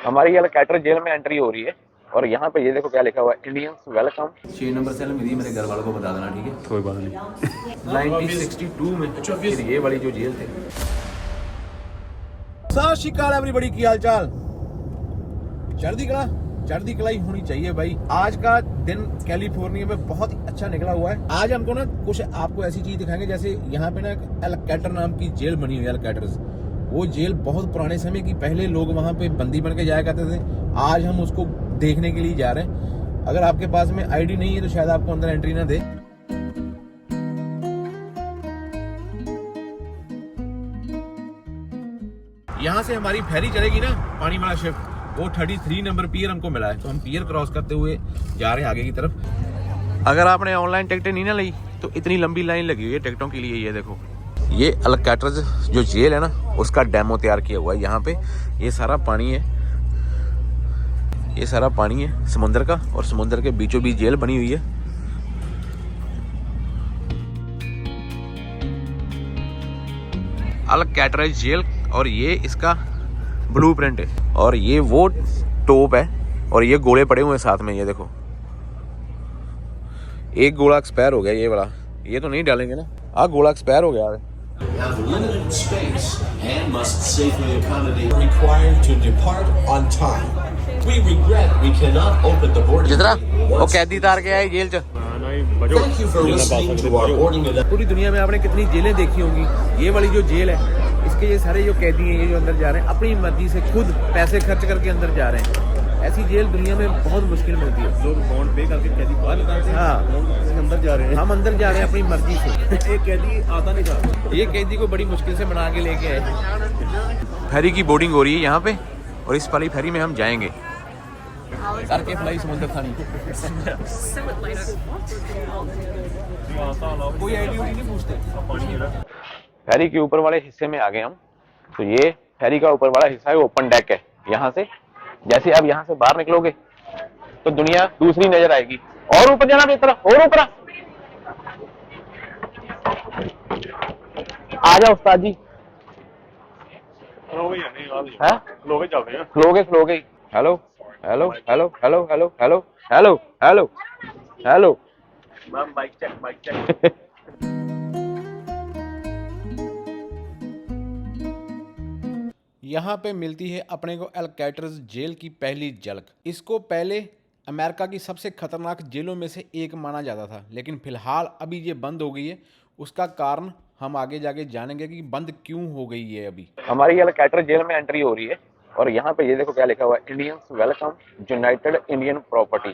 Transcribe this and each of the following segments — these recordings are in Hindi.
हमारी ये कैटर जेल में एंट्री हो रही है और यहाँ पे ये देखो क्या लिखा हुआ है, इंडियंस वेलकम। 6 नंबर सेल मेरी मेरे घर वालों को बता देना, ठीक है? कोई बात नहीं। 1962 में फिर ये वाली जो जेल थे। सत श्री अकाल एवरीबॉडी, की हाल चाल? चढ़ती कलाई होनी चाहिए भाई। आज का दिन कैलिफोर्निया में बहुत ही अच्छा निकला हुआ है। आज हमको ना कुछ आपको ऐसी चीज दिखाएंगे, जैसे यहाँ पे ना एलकैटर नाम की जेल बनी हुई है, एलकैटर्स। वो जेल बहुत पुराने समय की, पहले लोग वहाँ पे बंदी बन के जाया करते थे। आज हम उसको देखने के लिए जा रहे हैं। अगर आपके पास में आईडी नहीं है तो शायद आपको अंदर एंट्री ना दे। यहाँ से हमारी फेरी चलेगी ना, पानी वाला शिप, वो 33 नंबर पियर हमको मिला है, तो हम पियर क्रॉस करते हुए जा रहे हैं आगे की तरफ। अगर आपने ऑनलाइन टिकटें नहीं ना ली तो इतनी लंबी लाइन लगी हुई है टिकटों के लिए। ये देखो, ये एलकैटर्स जो जेल है ना, उसका डेमो तैयार किया हुआ है। यहाँ पे ये सारा पानी है, ये सारा पानी है समुद्र का, और समुद्र के बीचों बीच जेल बनी हुई है। एलकैटर जेल, और ये इसका ब्लूप्रिंट है, और ये वो टोप है, और ये गोले पड़े हुए हैं साथ में। ये देखो, एक गोला एक्सपायर हो गया, ये वाला, ये तो नहीं डालेंगे ना। गोला एक्सपायर हो गया है। जितना वो कैदी तार के आए जेल च। पूरी दुनिया में आपने कितनी जेलें देखी होंगी, ये वाली जो जेल है, इसके ये सारे जो कैदी हैं, ये जो अंदर जा रहे हैं अपनी मर्जी से, खुद पैसे खर्च करके अंदर जा रहे हैं। ऐसी जेल दुनिया में बहुत मुश्किल मिलती है। लोग बॉन्ड पे करके कैदी बाहर निकालते हैं। हाँ, अंदर जा रहे हैं, हम अंदर जा रहे हैं अपनी मर्जी से। एक कैदी आता नहीं था, ये कैदी को बड़ी मुश्किल से बना के लेके आए। फेरी की बोर्डिंग हो रही है यहाँ पे, और इस वाली फेरी में हम जाएंगे करके फ्लाई समुद्र खानी। कोई आईडी नहीं पूछते। फेरी के ऊपर वाले हिस्से में आ गए हम। तो ये फेरी का ऊपर वाला हिस्सा है, ओपन डेक है। यहाँ से जैसे आप यहाँ से बाहर निकलोगे तो दुनिया दूसरी नजर आएगी। और ऊपर जाना बेहतर, और ऊपर आ जाओ उस्ताद जी। फ्लोगे। Hello hello hello hello hello hello hello hello hello, bike check. यहाँ पे मिलती है अपने को एलकैटर्स जेल की पहली झलक। इसको पहले अमेरिका की सबसे खतरनाक जेलों में से एक माना जाता था, लेकिन फिलहाल अभी ये बंद हो गई है। उसका कारण हम आगे जाके जानेंगे कि बंद क्यों हो गई है। अभी हमारी एलकैटर जेल में एंट्री हो रही है, और यहाँ पे ये देखो क्या लिखा हुआ है, Indians welcome United Indian property.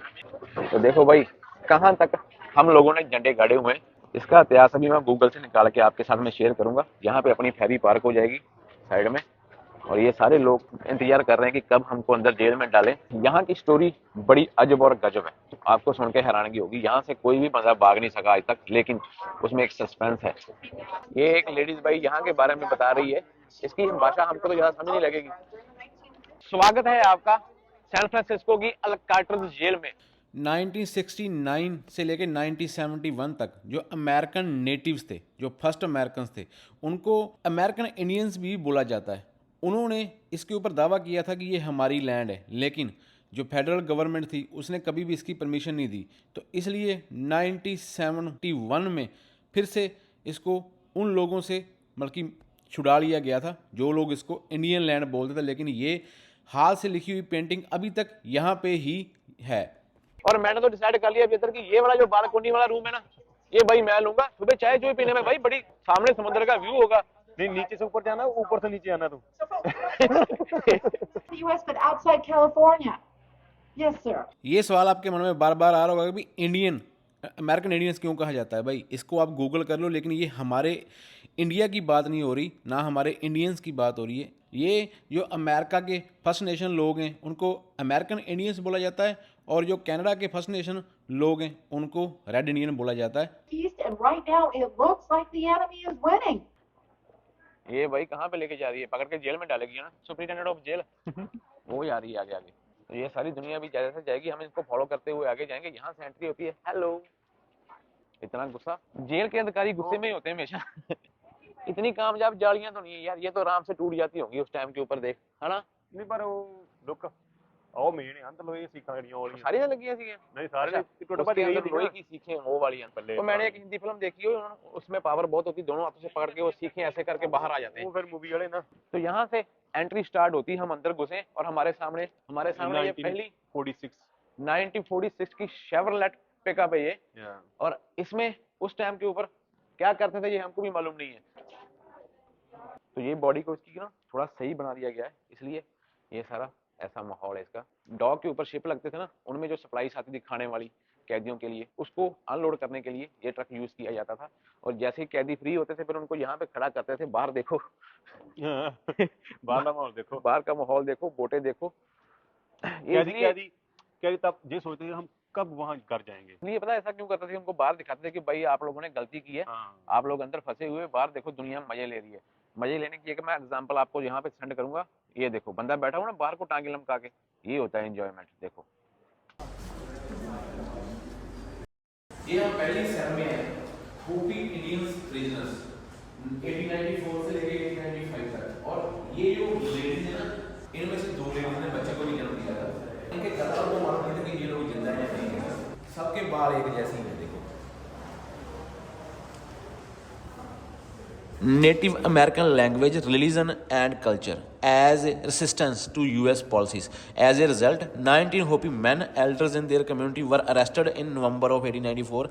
तो देखो भाई, कहाँ तक हम लोगों ने झंडे गाड़े हुए हैं। इसका इतिहास अभी मैं गूगल से निकाल के आपके साथ में शेयर करूंगा। यहाँ पे अपनी फेरी पार्क हो जाएगी साइड में, और ये सारे लोग इंतजार कर रहे हैं कि कब हमको अंदर जेल में डालें। यहाँ की स्टोरी बड़ी अजब और गजब है, आपको सुन के हैरानगी होगी। यहाँ से कोई भी बंदा भाग नहीं सका आज तक, लेकिन उसमें एक सस्पेंस है। ये एक लेडीज भाई यहाँ के बारे में बता रही है, इसकी भाषा हमको तो ज्यादा समझ नहीं लगेगी। स्वागत है आपका सैन फ्रांसिस्को की एलकैटर्स जेल में। 1969 से लेकर 1971 तक जो अमेरिकन नेटिव्स थे, जो फर्स्ट अमेरिकन थे, उनको अमेरिकन इंडियंस भी बोला जाता है। उन्होंने इसके ऊपर दावा किया था कि ये हमारी लैंड है, लेकिन जो फेडरल गवर्नमेंट थी उसने कभी भी इसकी परमिशन नहीं दी। तो इसलिए 1971 में फिर से इसको उन लोगों से बल्कि छुड़ा लिया गया था जो लोग इसको इंडियन लैंड बोलते थे। लेकिन ये हाथ से लिखी हुई पेंटिंग अभी तक यहाँ पे ही है। और मैंने तो डिसाइड कर लिया बेहतर कि ये वाला जो बालकोनी वाला रूम है ना, ये भाई मैं लूंगा। सुबह चाय जो पीने में भाई बड़ी सामने समुद्र का व्यू होगा। नहीं, नीचे से ऊपर जाना, ऊपर से नीचे आना। तुम US but outside California. Yes sir. ये सवाल आपके मन में बार बार आ रहा होगा कि इंडियन, अमेरिकन इंडियंस क्यों कहा जाता है। भाई इसको आप गूगल कर लो, लेकिन ये हमारे इंडिया की बात नहीं हो रही, ना हमारे इंडियंस की बात हो रही है। ये जो अमेरिका के फर्स्ट नेशन लोग हैं उनको अमेरिकन इंडियंस बोला जाता है, और जो कनाडा के फर्स्ट नेशन लोग हैं उनको रेड इंडियन बोला जाता है। And right now it looks like the enemy is winning. ये भाई कहाँ पे लेके जा रही है, पकड़ के जेल में डालेगी ना, सुप्रिंटेंडेंट ऑफ जेल। वो जा रही है आगे आगे। तो ये सारी दुनिया भी जैसे जाएगी, हम इसको फॉलो करते हुए आगे जाएंगे। यहाँ से एंट्री होती है। हेलो, इतना गुस्सा, जेल के अधिकारी गुस्से में ही होते हैं हमेशा। इतनी कामयाब जालियां तो नहीं है यार, ये तो आराम से टूट जाती होंगी उस टाइम के ऊपर, देख, है ना? नहीं, पर वो ਲੁੱਕ ਉਹ ਮੇਨ ਹੈ ਅੰਦਰ ਲੋਹੇ ਸੀਖਾਂ ਜਿਹੜੀਆਂ ਵਾਲੀਆਂ ਸਾਰੀਆਂ ਲੱਗੀਆਂ ਸੀ नहीं सारे अच्छा, टूट उसके अंदर लोहे की सीखें वो वाली हैं। पल्ले तो मैंने पानी। एक हिंदी फिल्म देखी हुई है, उसमें पावर बहुत होती है, दोनों हाथों से पकड़ के वो सीखें ऐसे करके बाहर आ जाते वो हैं। फिर मूवी वाले ना तो यहाँ से एंट्री स्टार्ट होती है, हम अंदर घुसे और हमारे सामने ये पहली 46 1946 की शेवरलेट पिकअप है ये। या और इसमें उस टाइम के ऊपर क्या करते थे ये हमको भी मालूम नहीं है। तो ये बॉडी को इसकी ना थोड़ा सही बना दिया गया है, इसलिए ये सारा ऐसा माहौल है इसका। डॉग के ऊपर शिप लगते थे ना, उनमें जो सप्लाईज आती थी खाने वाली कैदियों के लिए, उसको अनलोड करने के लिए ये ट्रक यूज किया जाता था। और जैसे ही कैदी फ्री होते थे फिर उनको यहाँ पे खड़ा करते थे। बाहर देखो बाहर का माहौल देखो, बाहर का माहौल देखो, बोटे देखो। कैदी कैदी कैदी तब ये सोचते थे हम कब वहां घर जाएंगे। इसलिए पता है ऐसा क्यों करते थे, उनको बाहर दिखाते थे कि भाई आप लोगों ने गलती की है, हाँ आप लोग अंदर फंसे हुए, बाहर देखो दुनिया मजे ले रही है। मजे लेने की एक मैं एग्जांपल आपको यहाँ पे सेंड करूंगा। ये देखो बंदा बैठा हुआ ना बाहर को टांगे लमका के, ये होता है एंजॉयमेंट। देखो ये हम पहली सेल में है, होपी इंडियन प्रिजनर्स 1894 से लेके 1895 तक। और ये जो लेडीज है ना, इनमें से 2 लेडीज ने बच्चे को भी जन्म दिया था। इनके कत्ल को मालूम नहीं था कि ये लोग जिंदा है या नहीं है। सबके बाल एक जैसे ही हैं, देखो। Native American language, religion and culture as a resistance to US policies. As a result, 19 Hopi men, elders in their community were arrested in November of 1894,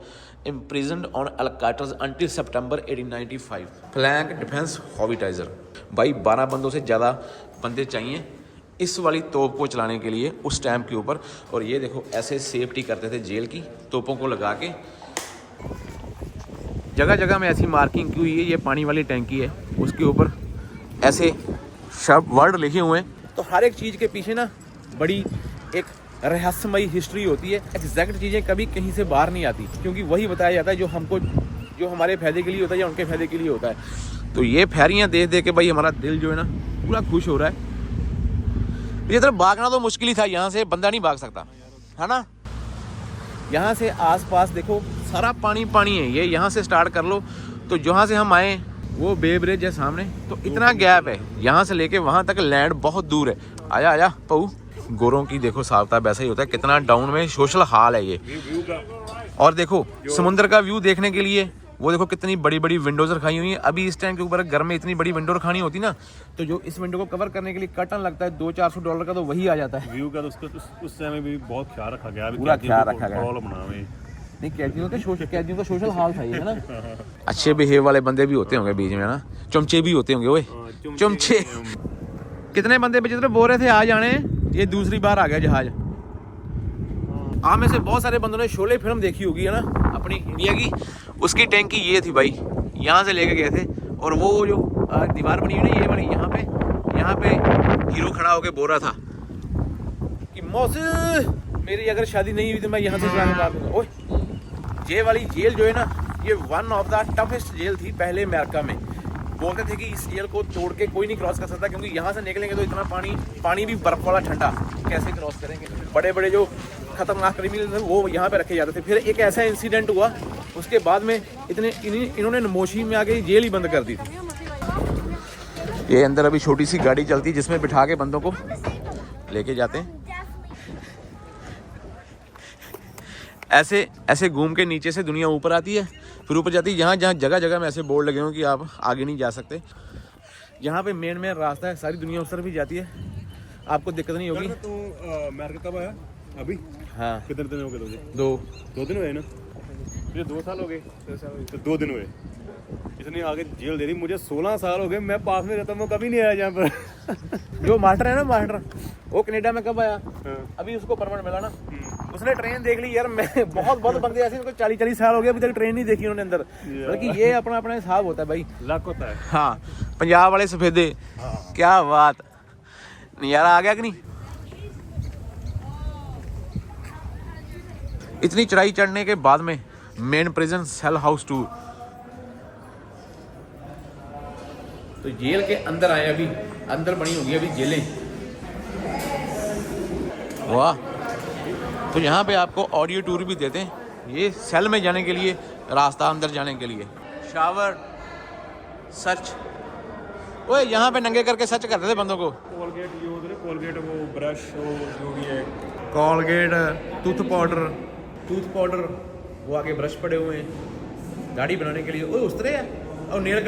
imprisoned on Alcatraz until September 1895. Flank Defense Hobbitizer. भाई 12 बंदों से ज़्यादा बंदे चाहिए इस वाली तोप को चलाने के लिए उस टाइम के ऊपर। और ये देखो ऐसे सेफ्टी करते थे जेल की, तोपों को लगा के। जगह जगह में ऐसी मार्किंग की हुई है। ये पानी वाली टैंकी है, उसके ऊपर ऐसे शब्द वर्ड लिखे हुए हैं। तो हर एक चीज़ के पीछे ना बड़ी एक रहस्यमयी हिस्ट्री होती है। एग्जैक्ट चीज़ें कभी कहीं से बाहर नहीं आती, क्योंकि वही बताया जाता है जो हमारे फायदे के लिए होता है या उनके फायदे के लिए होता है। तो ये फैरियाँ देख देख के भाई हमारा दिल जो है ना पूरा खुश हो रहा है। ये तरफ भागना तो मुश्किल ही था, यहाँ से बंदा नहीं भाग सकता है ना। यहाँ से आसपास देखो सारा पानी पानी है। ये यहाँ से स्टार्ट कर लो तो जहाँ से हम आए वो बे ब्रिज है सामने, तो इतना गैप है यहाँ से लेके वहाँ तक। लैंड बहुत दूर है। आया आया पऊ। गोरों की देखो सावता वैसा ही होता है, कितना डाउन में सोशल हाल है ये। और देखो समुद्र का व्यू देखने के लिए वो देखो कितनी बड़ी बड़ी विंडोज रखाई हुई हैं। अभी इस टाइम के ऊपर घर में इतनी बड़ी विंडो रखानी होती ना, तो जो इस विंडो को कवर करने के लिए कर्टन लगता है $200-400 का, तो वही आ जाता है। व्यू का तो उस समय भी बहुत ख्याल रखा गया, पूरा ख्याल रखा गया। बनावे नहीं, कैदियों का सोशल हाल था ये ना। अच्छे बिहेव वाले बंदे भी होते होंगे बीच में ना, चमचे भी होते होंगे। ओए चमचे। कितने बंदे बेचारे बोल रहे थे आ जाने, ये दूसरी बार आ गया जहाज। आप में से बहुत सारे बंदों ने शोले फिल्म देखी होगी है ना, अपनी इंडिया की। उसकी टैंकी ये थी भाई, यहाँ से लेके गए थे। और वो जो दीवार बनी हुई ना ये वाली, यहाँ पे हीरो खड़ा होके बोल रहा था कि मौसी मेरी अगर शादी नहीं हुई तो मैं यहाँ से जाके मार दूंगा। ओए ये वाली जेल जो है ना, ये one of the toughest jail थी पहले अमेरिका में। बोलते थे कि इस जेल को तोड़ के कोई नहीं क्रॉस कर सकता, क्योंकि यहाँ से निकलेंगे तो इतना पानी भी बर्फ वाला ठंडा, कैसे क्रॉस करेंगे। बड़े बड़े जो खतरनाक क्रिमिनल थे वो यहाँ पे रखे जाते थे। फिर एक ऐसा इंसिडेंट हुआ, उसके बाद में इन्होंने नमोशी में आके जेल ही बंद कर दी थी। ये अंदर अभी छोटी सी गाड़ी चलती है जिसमें बिठा के बंदों को लेके जाते हैं। ऐसे ऐसे घूम के नीचे से दुनिया ऊपर आती है, फिर ऊपर जाती है। यहाँ जहाँ जगह जगह में ऐसे बोर्ड लगे हों कि आप आगे नहीं जा सकते। यहाँ पे मेन रास्ता है, सारी दुनिया उस तरफ भी जाती है, आपको दिक्कत नहीं होगी। तो अमेरिका कब आया? अभी? हाँ। कितने दिन हो गए तुझे? 2 दिन हुए ना? मुझे 2 साल हो गए, तो 2 दिन हुए। इसने आगे जेल दे दी मुझे। 16 साल हो गए, मैं पास में रहता हूँ, मैं कभी नहीं आया यहाँ पर। जो मास्टर है ना, मास्टर वो कनाडा में कब आया? अभी उसको परमिट मिला ना, उसने ट्रेन देख ली यार। मैं बहुत बंदे ऐसे उनको 40 साल हो गए अभी तक ट्रेन नहीं देखी उन्होंने अंदर। बल्कि ये अपना हिसाब होता है भाई, लक होता है। हाँ, पंजाब वाले सफेदे, क्या बात, नजारा आ गया कि नहीं। इतनी चढ़ाई चढ़ने के बाद में main prison cell house tour. तो जेल के अंदर आए, अभी अंदर बनी होगी अभी जेलें। वाह। तो यहाँ पे आपको ऑडियो टूर भी देते हैं, ये सेल में जाने के लिए रास्ता, अंदर जाने के लिए शावर सर्च। ओए यहाँ पे नंगे करके सच करते थे बंदों को। कोलगेट जो होते हैं कोलगेट वो ब्रश वो जो भी है कॉलगेट, टूथ पाउडर, वो आगे ब्रश पड़े हुए हैं दाढ़ी बनाने के लिए। ओए उस तरह है। और नेल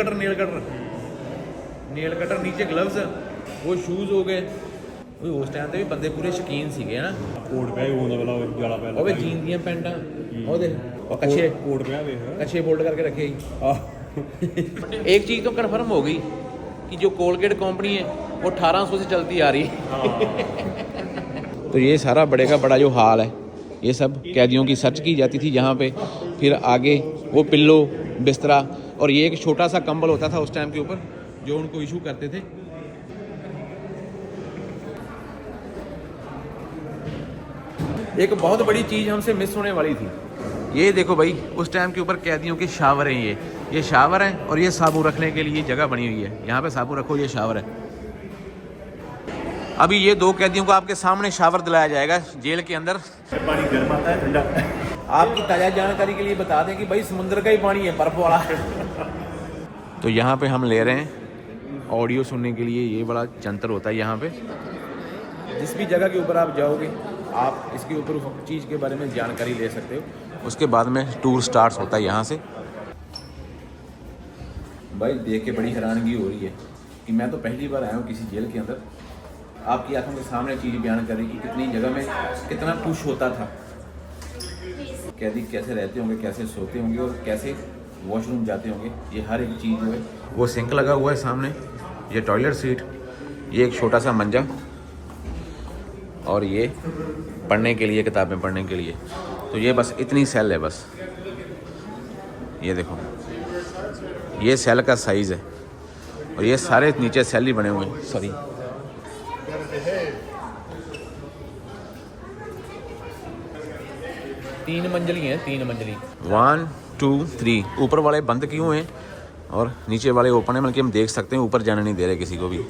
कटर नीचे ग्लव्स, वो शूज़ हो गए। ओए उस टाइम ਤੇ ਵੀ ਬੰਦੇ ਪੂਰੇ ਸ਼ੌਕੀਨ ਸੀਗੇ ਨਾ। ਕੋਟ ਪਿਆ ਉਹ ਹੁੰਦਾ ਵਾਲਾ ਜਾਲਾ ਪਿਆ ਉਹ ਵੀ ਜੀਨ ਦੀਆਂ ਪੈਂਟਾਂ ਉਹ ਦੇ ਉਹ ਕੱਛੇ ਕੋਟ ਪਿਆ ਵੇਖ ਕੱਛੇ ਫੋਲਡ ਕਰਕੇ रखे ही। एक चीज़ तो कन्फर्म हो गई कि जो कोलगेट कंपनी है वो 1800 से चलती आ रही है। तो ये सारा बड़े का बड़ा जो हाल है, ये सब कैदियों की सर्च की जाती थी यहाँ पे। फिर आगे वो पिल्लो, बिस्तरा और ये एक छोटा सा कंबल होता था उस टाइम के ऊपर जो उनको इशू करते थे। एक बहुत बड़ी चीज़ हमसे मिस होने वाली थी, ये देखो भाई उस टाइम के ऊपर कैदियों के शावर हैं। ये शावर है और ये साबुन रखने के लिए जगह बनी हुई है। यहाँ पे साबुन रखो, ये शावर है। अभी ये 2 कैदियों को आपके सामने शावर दिलाया जाएगा जेल के अंदर। पानी गर्म आता है ठंडा। आपकी ताज़ा जानकारी के लिए बता दें कि भाई समुद्र का ही पानी है, बर्फ वाला। तो यहाँ पे हम ले रहे हैं ऑडियो सुनने के लिए, ये बड़ा जंतर होता है यहाँ पे। जिस भी जगह के ऊपर आप जाओगे आप इसके ऊपर उस चीज़ के बारे में जानकारी ले सकते हो। उसके बाद में टूर स्टार्ट होता है यहाँ से। भाई देख के बड़ी हैरानगी हो रही है कि मैं तो पहली बार आया हूँ किसी जेल के अंदर। आपकी आंखों के सामने चीज़ बयान कर रही कि कितनी जगह में कितना पुश होता था, कैदी कैसे रहते होंगे, कैसे सोते होंगे और कैसे वॉशरूम जाते होंगे। ये हर एक चीज़ जो है, वो सिंक लगा हुआ है सामने, ये टॉयलेट सीट, ये एक छोटा सा मंजा और ये पढ़ने के लिए, किताबें पढ़ने के लिए। तो ये बस इतनी सेल है बस। ये देखो ये सेल का साइज़ है और ये सारे नीचे सेल ही बने हुए हैं। सॉरी, तीन मंजिली हैं, 3 मंजिली। 1 2 3। ऊपर वाले बंद क्यों हैं और नीचे वाले ओपन है, बल्कि हम देख सकते हैं ऊपर जाने नहीं दे रहे किसी को भी।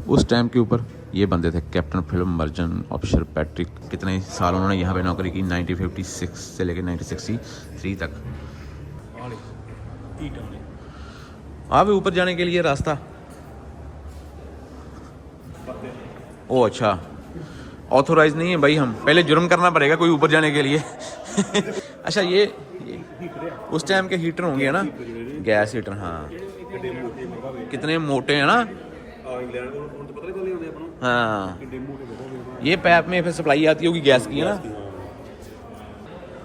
उस टाइम के ऊपर ये बंदे थे कैप्टन फिल्म मर्जन ऑफिसर पैट्रिक। कितने साल उन्होंने यहाँ पे नौकरी की, 1956 से लेकर 1963 तक। आप ऊपर जाने के लिए रास्ता, ओ अच्छा ऑथोराइज नहीं है भाई, हम पहले जुर्म करना पड़ेगा कोई ऊपर जाने के लिए। अच्छा ये उस टाइम के हीटर होंगे ना, गैस हीटर। हाँ कितने मोटे हैं ना। हाँ ये पैप में फिर सप्लाई आती होगी गैस की है ना।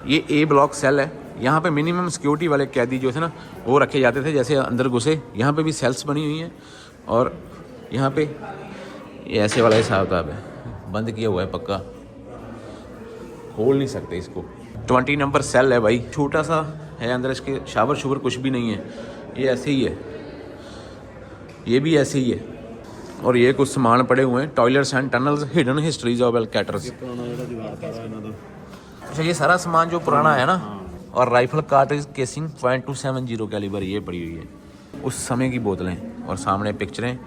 ये ए ब्लॉक सेल है। यहाँ पे मिनिमम सिक्योरिटी वाले कैदी जो थे ना वो रखे जाते थे। जैसे अंदर घुसे यहाँ पे भी सेल्स बनी हुई हैं और यहाँ पे ये ऐसे वाला हिसाब किताब है, बंद किया हुआ है पक्का, खोल नहीं सकते इसको। 20 नंबर सेल है भाई, छोटा सा है, अंदर इसके शावर शुवर कुछ भी नहीं है। ये ऐसे ही है, ये भी ऐसे ही है। और ये कुछ सामान पड़े हुए हैं, toilets and tunnels, hidden histories of Alcatraz. अच्छा ये सारा सामान जो पुराना है ना, और राइफल कार्ट्रिज केसिंग .270 कैलिबर ये पड़ी हुई है। उस समय की बोतलें और सामने पिक्चरें।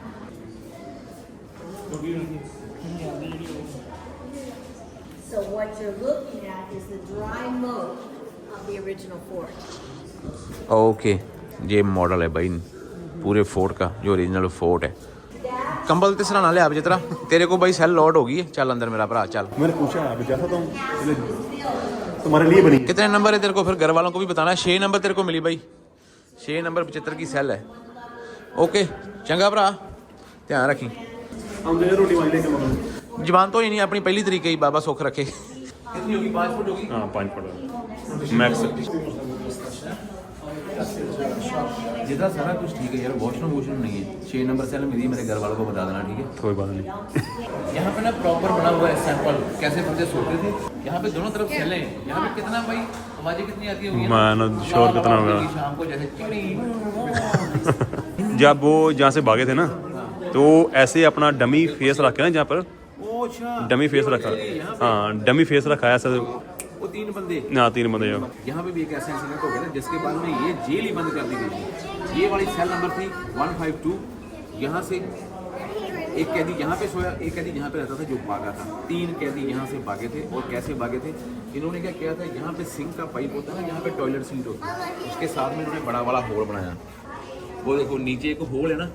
So what you're looking at is the dry moat of the original fort. Okay ये मॉडल है भाई पूरे फोर्ट का, जो ओरिजिनल फोर्ट है। कंबल ते सराना ले आप जितना तेरे को भाई सेल लॉट होगी है। चल अंदर मेरा भरा चल। मैंने पूछा आप जा सकता हूँ, तुम्हारे लिए बनी। कितने नंबर है तेरे को, फिर घर वालों को भी बताना है। 6 नंबर तेरे को मिली भाई, 6 नंबर 75 की सेल है। ओके चंगा भरा, ध्यान रखी। रोटी वाली लेके मगर जबान तो ही नहीं अपनी पहली तरीके ही, बाबा सुख रखे। कितनी होगी, 5 फुट होगी। हाँ 5 फुट मैक्स। जितना सारा कुछ ठीक है यार, वॉशरूम नहीं है। 6 नंबर सेल मेरी, मेरे घर वालों को बता देना ठीक है। कोई बात नहीं। यहाँ पे ना प्रॉपर बना हुआ है सैंपल, कैसे बंदे सोते थे। यहाँ पे दोनों तरफ सेलें हैं। यहाँ पे कितना भाई आवाजें कितनी आती होंगी ना? मैं शोर कितना होगा शाम को, जैसे चिड़ी। जब वो जहाँ से भागे थे ना, तो ऐसे अपना डमी फेस रखा है जहाँ पर, डमी फेस रखा। हाँ डमी फेस रखा है ऐसा। वो 3 बंदे, ना 3 बंदे जो यहाँ पे भी एक ऐसा इंसिडेंट हो गया था जिसके बाद में ये जेल ही बंद कर दी गई। ये वाली सेल नंबर थी 152। यहाँ से एक कैदी यहाँ पे सोया, एक कैदी यहाँ पे रहता था जो भागा था। 3 कैदी यहाँ से भागे थे। और कैसे भागे थे, इन्होंने क्या किया था, यहाँ पे सिंक का पाइप होता है ना, यहाँ पे टॉयलेट सीट होती है, उसके साथ में इन्होंने बड़ा वाला होल बनाया। वो देखो नीचे एक होल है ना,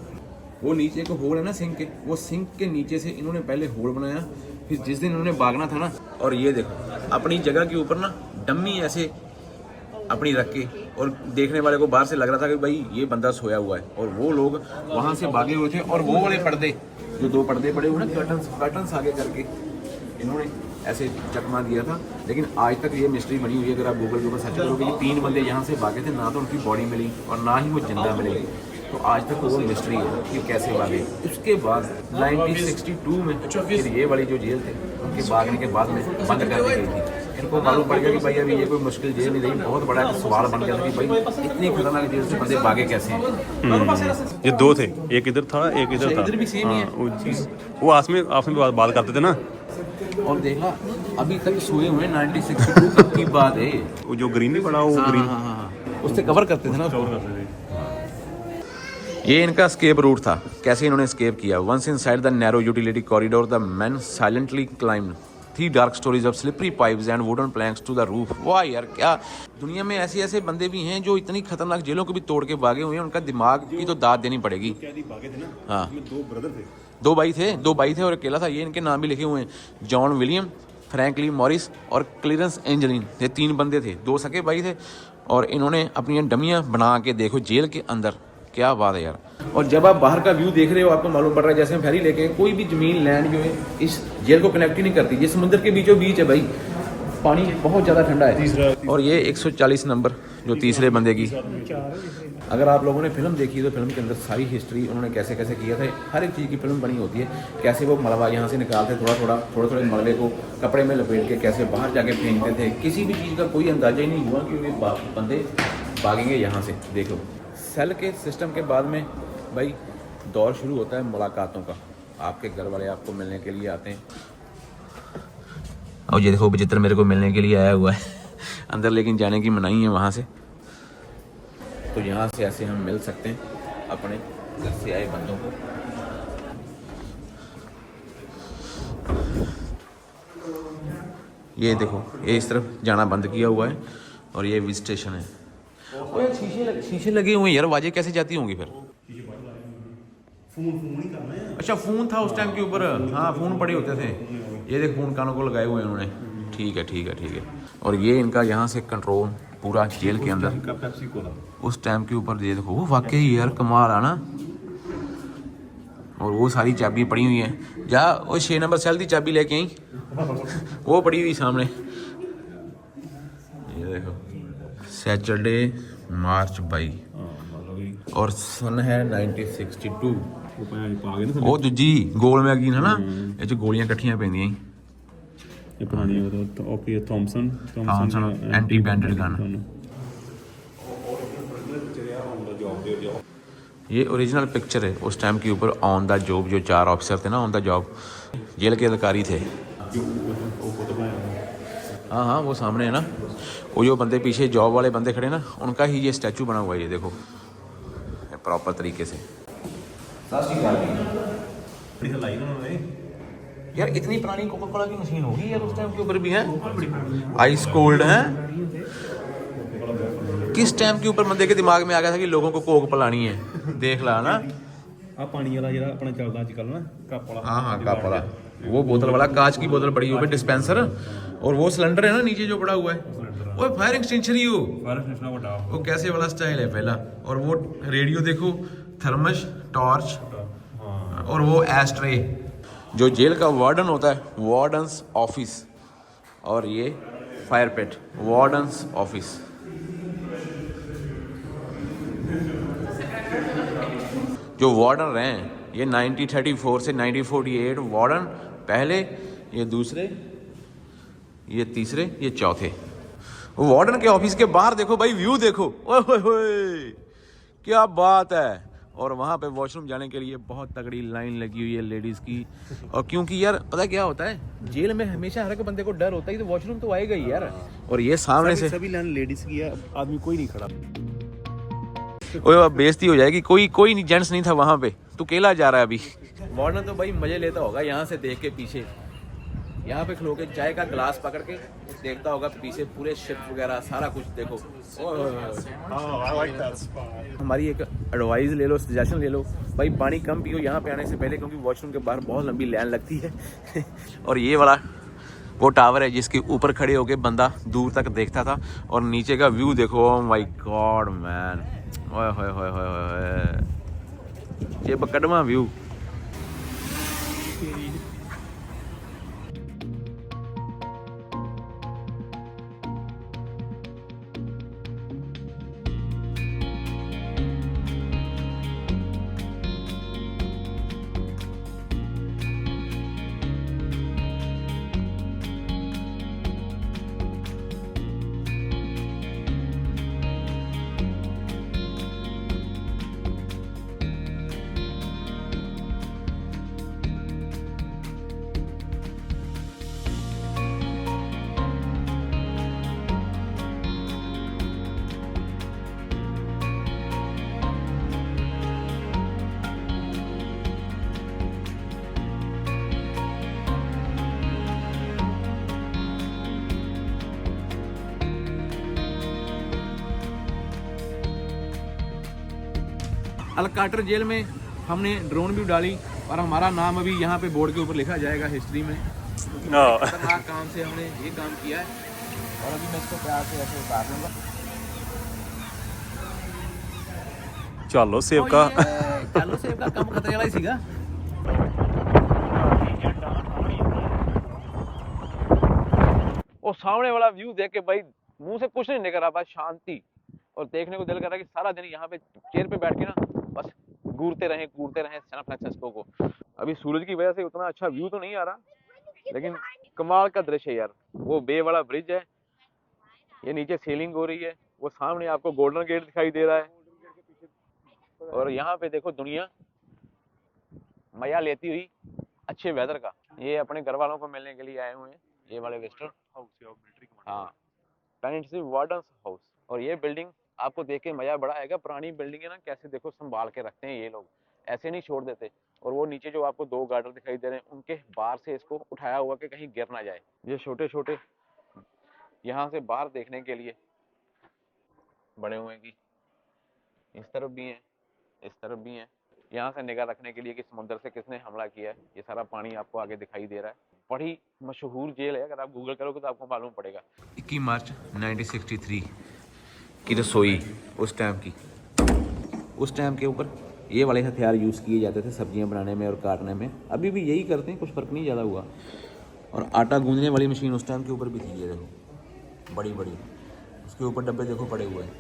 वो नीचे एक होल है ना सिंक के, वो सिंक के नीचे से इन्होंने पहले होल बनाया, फिर जिस दिन इन्होंने भागना था ना, और ये देखो अपनी जगह के ऊपर ना डम्मी ऐसे अपनी रख के, और देखने वाले को बाहर से लग रहा था कि भाई ये बंदा सोया हुआ है, और वो लोग वहाँ से भागे हुए थे। और वो वाले पर्दे जो 2 पर्दे पड़े हुए ना, कर्टन्स आगे करके इन्होंने ऐसे चकमा दिया था। लेकिन आज तक ये मिस्ट्री बनी हुई है। अगर आप गूगल के ऊपर सर्च करोगे कि 3 बंदे यहाँ से भागे थे, ना तो उनकी बॉडी मिली और ना ही वो जिंदा मिले, तो आज तक वो मिस्ट्री है कि कैसे भागे। उसके बाद 1962 में फिर ये वाली जो जेल थे उनके भागने के बाद में बंद कर दी गई थी। इनको मालूम पड़ गया कि भाई अभी ये कोई मुश्किल जेल नहीं रही। बहुत बड़ा सवाल बन गया था कि भाई इतनी खतरनाक जेल से बंदे भागे कैसे हैं। ये 2 थे, एक इधर था एक इधर था। इधर भी सेम ही है। वो आपस में बात करते थे ना। और देखा अभी तक सोए हुए 1962 तक की बात है। वो जो ग्रीन नहीं पड़ा, वो ग्रीन उससे कवर करते थे ना। ये इनका स्केप रूट था। कैसे इन्होंने स्केप किया? Once inside the narrow utility corridor the man silently climbed 3 dark storeys of slippery pipes and wooden planks to the roof. वाह यार, क्या दुनिया में ऐसे ऐसे बंदे भी हैं जो इतनी खतरनाक जेलों को भी तोड़ के भागे हुए हैं। उनका दिमाग की तो दाद देनी पड़ेगी। भागे थे ना, हाँ, 2 ब्रदर थे, 2 भाई थे और अकेला था। ये इनके नाम भी लिखे हुए हैं, जॉन विलियम, फ्रैंकलिन मॉरिस और क्लियरेंस एंजलिन। ये 3 बंदे थे, 2 सके भाई थे, और इन्होंने अपनी डमियाँ बना के देखो जेल के अंदर। क्या बात है यार। और जब आप बाहर का व्यू देख रहे हो, आपको मालूम पड़ रहा है जैसे हम फेरी लेके कोई भी जमीन लैंड जो है इस जेल को कनेक्ट ही नहीं करती। ये समुद्र के बीचों बीच है भाई, पानी बहुत ज़्यादा ठंडा है। और ये 140 नंबर जो तीसरे बंदे की। अगर आप लोगों ने फिल्म देखी तो फिल्म के अंदर सारी हिस्ट्री उन्होंने कैसे कैसे किया था, हर एक चीज़ की फिल्म बनी होती है। कैसे वो मलबा यहाँ से निकालते, थोड़े मलबे को कपड़े में लपेट के कैसे बाहर जाके फेंकते थे। किसी भी चीज़ का कोई अंदाजा ही नहीं हुआ कि ये बंदे भागेंगे यहाँ से। देखो सेल के सिस्टम के बाद में भाई दौर शुरू होता है मुलाकातों का। आपके घर वाले आपको मिलने के लिए आते हैं। और ये देखो विचित्र मेरे को मिलने के लिए आया हुआ है अंदर, लेकिन जाने की मनाही है वहाँ से। तो यहाँ से ऐसे हम मिल सकते हैं अपने घर से आए बंदों को। ये देखो, ये इस तरफ जाना बंद किया हुआ है और ये विजिटेशन है। ओ यार शीशे लगे हुए हैं यार, आवाजें कैसे जाती होंगी फिर? अच्छा फ़ोन था उस टाइम के ऊपर। हाँ फ़ोन पड़े होते थे। ये देख फ़ोन कानों को लगाए हुए हैं उन्होंने। ठीक है। और ये इनका यहाँ से कंट्रोल पूरा जेल के अंदर उस टाइम के ऊपर। ये देखो, वो वाकई यार कमाल है ना। और वो सारी चाबी पड़ी हुई हैं। जा वो 6 नंबर सेल की चाबी लेके आई, वो पड़ी हुई सामने। ये देखो, सैटरडे मार्च 22 और सन है 1962। वो दूजी गोल मैगजीन है ना, ये जो गोलियां इकट्ठियां पैंदियां। ये पुरानी है तो ओके थॉमसन एंटी बैंडेड गन। ये ओरिजिनल पिक्चर है उस टाइम के ऊपर ऑन द जॉब। जो 4 ऑफिसर थे ना ऑन द जॉब, जेल के अधिकारी थे। हाँ वो सामने है ना, वो जो बंदे पीछे जॉब वाले बंदे खड़े ना, उनका ही ये स्टैचू बना हुआ है। ये देखो प्रॉपर तरीके से। यार इतनी पुरानी कोका कोला की मशीन होगी यार उस टाइम के ऊपर भी है। आइस कोल्ड है। किस टाइम के ऊपर बंदे के दिमाग में आ गया था कि लोगों को कोक पिलानी है। देख ला ना, आ पानी वाला जरा अपना चलदा आजकल ना, कप वाला। हाँ कप वाला, वो बोतल वाला, कांच की बोतल पड़ी हुई है डिस्पेंसर। और वो सिलेंडर है ना नीचे जो पड़ा हुआ है, वो फायर एक्सटेंशन ही हो। वो कैसे वाला स्टाइल है पहला। और वो रेडियो देखो, थर्मस, टॉर्च और वो एस्ट्रे। जो जेल का वार्डन होता है, वार्डन्स ऑफिस, और ये फायर पिट, वार्डन्स ऑफिस। जो वार्डन रहे हैं ये 1934 से 1948 वार्डन पहले, ये दूसरे, ये तीसरे, ये चौथे। वार्डन के ऑफिस के बाहर देखो भाई, व्यू देखो, ओए होए होए, क्या बात है। और वहाँ पे वॉशरूम जाने के लिए बहुत तगड़ी लाइन लगी हुई है लेडीज़ की। और क्योंकि यार पता क्या होता है, जेल में हमेशा हर एक बंदे को डर होता है कि तो वॉशरूम तो आएगा ही यार। और ये सामने से सभी लाइन लेडीज की है, आदमी कोई नहीं खड़ा। ओए अब बेइज्जती हो जाएगी। कोई नहीं, जेंट्स नहीं था वहाँ पे, तू अकेला जा रहा है अभी। वार्डन तो भाई मजे लेता होगा यहाँ से देख के पीछे। यहाँ पे खलो के चाय का ग्लास पकड़ के देखता होगा पीछे पूरे शिप वगैरह सारा कुछ देखो। हमारी एक एडवाइस ले लो, सजेशन ले लो भाई, पानी कम पियो यहाँ पे आने से पहले, क्योंकि वॉशरूम के बाहर बहुत लंबी लाइन लगती है। और ये वाला वो टावर है जिसके ऊपर खड़े होके बंदा दूर तक देखता था, और नीचे का व्यू देखो। ओह माय गॉड मैन, ओए होए होए होए होए, ये बकड़वा व्यू। अलकाटर जेल में हमने ड्रोन भी डाली और हमारा नाम अभी यहाँ पे बोर्ड के ऊपर लिखा जाएगा हिस्ट्री में। खतरनाक काम से हमने ये काम किया है, और अभी मैं इसको प्यार से ऐसे उतार लूँगा। चलो सेब का चलो सेब का कम खतरे वाला ही सीगा। और सामने वाला व्यू देख के भाई मुंह से कुछ नहीं निकल रहा, बस शांति, और देखने को दिल कर रहा है कि सारा दिन यहाँ पे चेयर पे बैठ के ना बस घूरते रहें सैन फ्रांसिस्को को। अभी सूरज की वजह से उतना अच्छा व्यू तो नहीं आ रहा, लेकिन कमाल का दृश्य है यार। वो बे वाला ब्रिज है, ये नीचे सेलिंग हो रही है, वो सामने आपको गोल्डन गेट दिखाई दे रहा है, और यहाँ पे देखो दुनिया मजा लेती हुई अच्छे वेदर का। ये अपने घर वालों को मिलने के लिए आए हुए हैं, ये वाले विजिटर। हाँ, पेनिनसुला वार्डन्स हाउस। और ये बिल्डिंग आपको देख के मजा बड़ा आएगा। पुरानी बिल्डिंग है ना, कैसे देखो संभाल के रखते हैं ये लोग, ऐसे नहीं छोड़ देते। और वो नीचे जो आपको दो गार्डर दिखाई दे रहे हैं, उनके बाहर से इसको उठाया हुआ कि कहीं गिर ना जाए। ये छोटे छोटे यहाँ से बाहर देखने के लिए बने हुए हैं कि इस तरफ भी हैं, इस तरफ भी हैं, यहाँ से निगाह रखने के लिए कि समुद्र से किसने हमला किया है। ये सारा पानी आपको आगे दिखाई दे रहा है। बड़ी मशहूर जेल है, अगर आप गूगल करोगे तो आपको मालूम पड़ेगा। 21 मार्च 1963 की रसोई उस टाइम के ऊपर ये वाले हथियार यूज़ किए जाते थे सब्जियां बनाने में और काटने में। अभी भी यही करते हैं, कुछ फ़र्क नहीं ज़्यादा हुआ। और आटा गूंदने वाली मशीन उस टाइम के ऊपर भी थी, ये देखो बड़ी बड़ी, उसके ऊपर डब्बे देखो पड़े हुए हैं।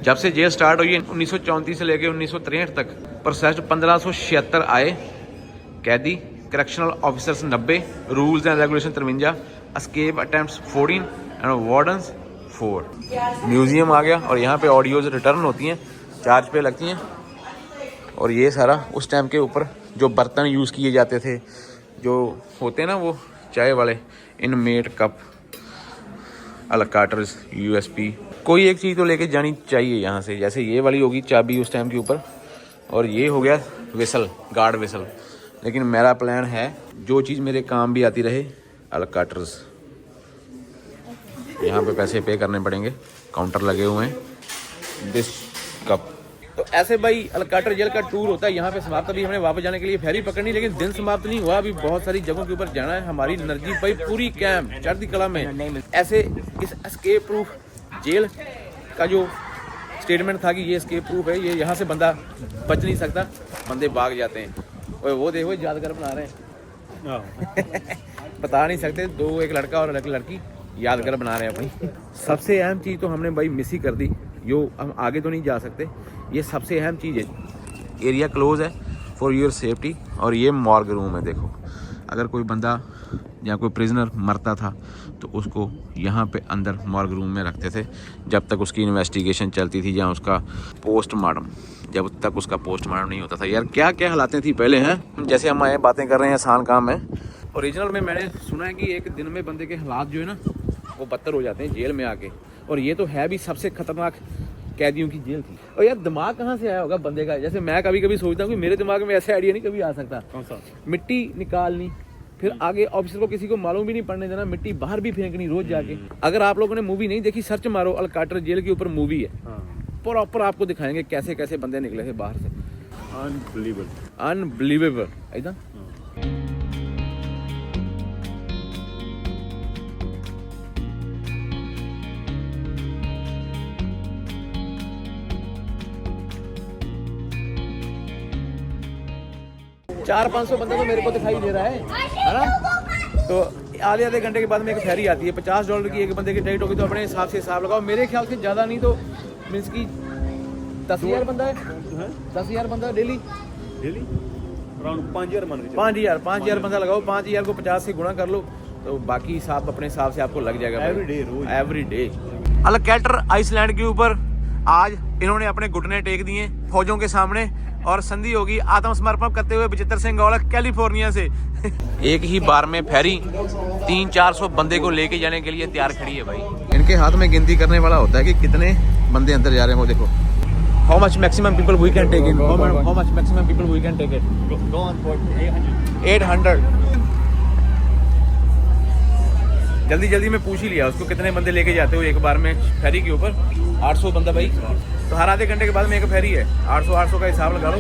जब से जेल स्टार्ट हुई है 1934 से लेकर 1963 तक प्रोसेस्ड 1576 आए कैदी, correctional officers 90, rules and regulation 53, escape attempts 14 and wardens 4। Museum आ गया, और यहाँ पे ऑडियोज रिटर्न होती हैं, चार्ज पे लगती हैं। और ये सारा उस टाइम के ऊपर जो बर्तन यूज़ किए जाते थे, जो होते हैं ना वो चाय वाले, इनमेट कप, अलकाटर्स, यूएसपी, कोई एक चीज़ तो लेके जानी चाहिए यहाँ से। जैसे ये वाली होगी चाबी उस टाइम के ऊपर, और ये हो गया विसल, गार्ड विसल। लेकिन मेरा प्लान है जो चीज़ मेरे काम भी आती रहे, अलकाटर्स। यहाँ पे पैसे पे करने पड़ेंगे, काउंटर लगे हुए हैं। This cup. तो ऐसे भाई अलकाटर जेल का टूर होता है यहाँ पे समाप्त। अभी हमने वापस जाने के लिए फेरी पकड़नी, लेकिन दिन समाप्त नहीं हुआ, अभी बहुत सारी जगहों के ऊपर जाना है। हमारी एनर्जी भाई पूरी कैंप चढ़ती कला में। ऐसे इस एस्केप प्रूफ जेल का जो स्टेटमेंट था कि ये एस्केप प्रूफ है, ये यहाँ से बंदा बच नहीं सकता, बंदे भाग जाते हैं। और वो देखो यादगार बना रहे हैं बता नहीं सकते, दो, एक लड़का और एक लड़की यादगार बना रहे हैं अपनी। सबसे अहम चीज़ तो हमने भाई मिस ही कर दी, जो हम आगे तो नहीं जा सकते। ये सबसे अहम चीज़ है। एरिया क्लोज है फॉर योर सेफ्टी। और ये मॉर्ग रूम है, देखो अगर कोई बंदा या कोई प्रिजनर मरता था तो उसको यहाँ पे अंदर मॉर्ग रूम में रखते थे जब तक उसकी इन्वेस्टिगेशन चलती थी, या उसका पोस्टमार्टम, जब तक उसका पोस्टमार्टम नहीं होता था। यार क्या क्या हालातें थी पहले हैं, जैसे हम आए बातें कर रहे हैं, आसान काम है। ओरिजिनल में मैंने सुना है कि एक दिन में बंदे के हालात जो है ना वो बदतर हो जाते हैं जेल में आके। और ये तो है भी सबसे खतरनाक कैदियों की जेल थी। और यार दिमाग कहाँ से आया होगा बंदे का, जैसे मैं कभी कभी सोचता हूँ कि मेरे दिमाग में ऐसा आइडिया नहीं कभी आ सकता। कौन सा? मिट्टी निकालनी, फिर आगे ऑफिसर को किसी को मालूम भी नहीं पड़ने देना, मिट्टी बाहर भी फेंकनी रोज जाके। अगर आप लोगों ने मूवी नहीं देखी, सर्च मारो अल कार्टर जेल के ऊपर मूवी है, प्रॉपर आपको दिखाएंगे कैसे कैसे बंदे निकले थे बाहर से। अनबिलीवेबल एकदम। चार 500 बंदा तो मेरे को दिखाई दे रहा है ना। तो आधे घंटे के बाद में एक फेरी आती है, $50 की एक बंदे की टिकट होगी, तो अपने हिसाब से हिसाब लगाओ। मेरे ख्याल से ज़्यादा नहीं तो मीन्स की 10,000 बंदा है, 10,000 बंदा डेली अराउंड 5,000 मान के चलो। 5,000 बंदा लगाओ, 5,000 को 50 से गुणा कर लो, तो बाकी हिसाब अपने हिसाब से आपको लग जाएगा एवरी डे। अल कैटर आइसलैंड के ऊपर आज इन्होंने अपने घुटने टेक दिए फौजों के सामने और संधि होगी आत्मसमर्पण करते हुए बचित्र सिंह औलख कैलिफोर्निया से। एक ही बार में फेरी 300-400 बंदे को लेके जाने के लिए तैयार खड़ी है भाई। इनके हाथ में गिनती करने वाला होता है कि कितने बंदे अंदर जा रहे हैं। वो देखो, how much maximum people we can take in, how much maximum people we can take it. 800। जल्दी जल्दी में पूछ ही लिया उसको कितने बंदे लेके जाते हो एक बार में फेरी के ऊपर। 800 बंदा भाई, तो हर आधे घंटे के बाद में एक फेरी है, 800 का हिसाब लगा लो।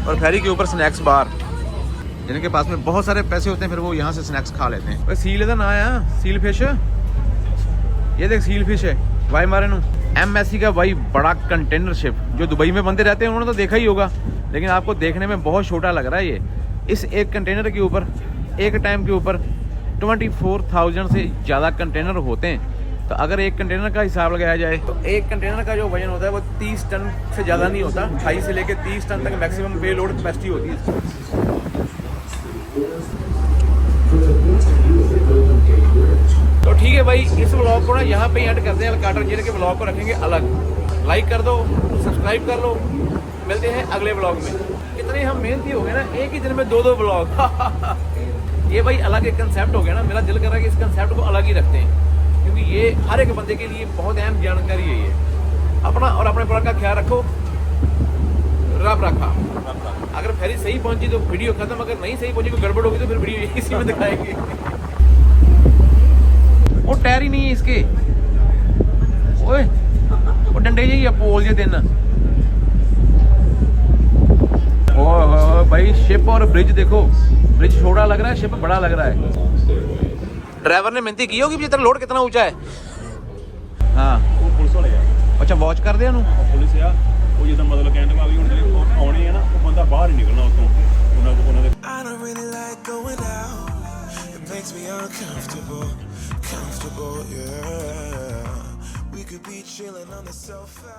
और फेरी के ऊपर स्नैक्स बार, जिनके पास में बहुत सारे पैसे होते हैं फिर वो यहाँ से स्नैक्स खा लेते हैं। सील का ना आया, सील फिश, ये देख सील फिश है भाई मारे नू। MSC का भाई बड़ा कंटेनर शिप, जो दुबई में बंदे रहते हैं उन्होंने तो देखा ही होगा, लेकिन आपको देखने में बहुत छोटा लग रहा है ये। इस एक कंटेनर के ऊपर एक टाइम के ऊपर 24,000 से ज़्यादा कंटेनर होते हैं। तो अगर एक कंटेनर का हिसाब लगाया जाए तो एक कंटेनर का जो वजन होता है वो 30 टन से ज़्यादा नहीं होता, 28 से लेकर 30 टन तक मैक्सिमम पे लोड कैपेसिटी होती है। तो ठीक है भाई, इस व्लॉग को ना यहाँ पे एंड करते हैं। कार्टर जेल के व्लॉग को रखेंगे अलग। लाइक कर दो, सब्सक्राइब कर लो, मिलते हैं अगले व्लॉग में। इतने हम मेहनती हो गए ना, एक ही दिन में 2-2 व्लॉग। ये भाई अलग एक कंसेप्ट हो गया ना, मेरा दिल कर रहा है कि इस कंसेप्ट को अलग ही रखते हैं, क्योंकि ये हर एक बंदे के लिए बहुत अहम जानकारी है। ये अपना और अपने प्रोडक्ट का ख्याल रखो, रब रखा। अगर फेरी सही पहुंची तो वीडियो खत्म, अगर नहीं सही पहुंची, कोई गड़बड़ होगी तो फिर वीडियो इसी में दिखाएंगे। वो टायर ही नहीं है इसके, ओए वो डंडे जी पोल जे तीन। ओ भाई शिप और ब्रिज देखो, ब्रिज छोटा लग रहा है, शिप बड़ा लग रहा है। ड्राइवर ने मिन्नती की होगी भी तेरा लोड कितना ऊंचा है। हाँ ਉਹ ਪੁਲਿਸ ਵਾਲੇ ਆ, अच्छा वॉच कर दे ਉਹਨੂੰ। ਪੁਲਿਸ ਆ ਉਹ ਜਿੱਦਾਂ ਮਤਲਬ ਕਹਿਣ ਦਾ ਵੀ ਹੁਣ ਜਿਹੜੇ ਆਉਣੇ ਆ ਨਾ, ਉਹ ਬੰਦਾ ਬਾਹਰ ਹੀ ਨਿਕਲਣਾ ਉੱਥੋਂ ਉਹਨਾਂ ਦੇ। I don't really like going out. It makes me uncomfortable, comfortable, yeah. We could be chilling on the sofa.